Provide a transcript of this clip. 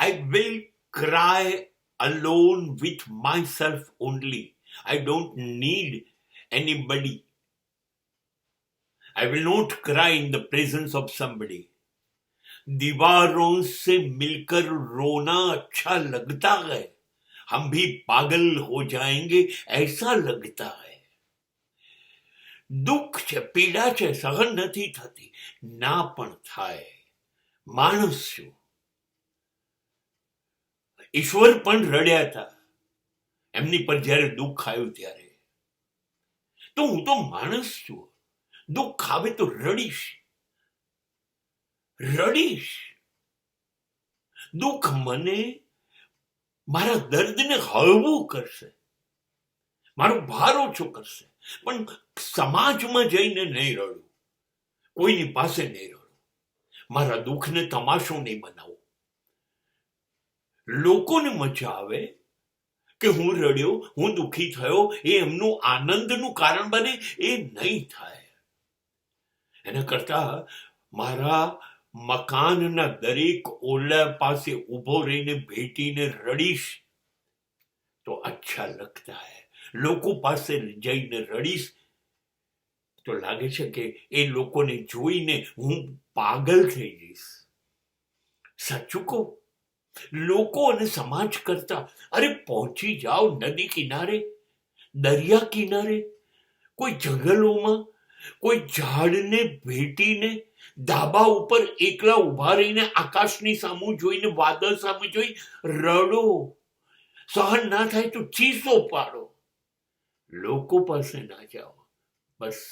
I will cry alone with myself only. I don't need anybody. I will not cry in the presence of somebody. दीवारों से मिलकर रोना अच्छा लगता है, हम भी पागल हो जाएंगे ऐसा लगता है. દુઃખ છે, પીડા છે, સહન નથી થતી, ના પણ થાય. માણસ છું. ઈશ્વર પણ રડ્યા હતા એમની પર જ્યારે દુઃખ આવ્યું ત્યારે. તો હું તો માણસ છું. દુઃખ આવે તો રડીશ. દુઃખ મને મારા દર્દને હળવું કરશે, મારો ભાર ઓછો કરશે, પણ સમાજમાં જઈને નહીં રડું, કોઈની પાસે નહીં રડું, મારા દુઃખને તમાશો નહીં બનાવું. લોકોને મજા આવે કે હું રડ્યો, હું દુઃખી થયો, એ એમનું આનંદનું કારણ બને, એ નહીં થાય. એના કરતા મારા મકાનના દરેક ઓરડા પાસે ઊભો રહીને ભેટીને રડીશ તો અચ્છા લગતા હૈ. લોકો પાસે જઈને રડીશ તો લાગે છે કે એ લોકોને જોઈને હું પાગલ થઈ જઈશ. સાચું કહું, લોકો અને સમાજ કરતા અરે પહોંચી જાઓ નદી કિનારે, દરિયા કિનારે, કોઈ જંગલોમાં, કોઈ ઝાડને ભેટીને, ધાબા ઉપર એકલા ઉભા રહીને આકાશની સામું જોઈને, વાદળ સામે જોઈ રડો. સહન ના થાય તો ચીસો પાડો. લોકો પાસે ના જાઓ. બસ.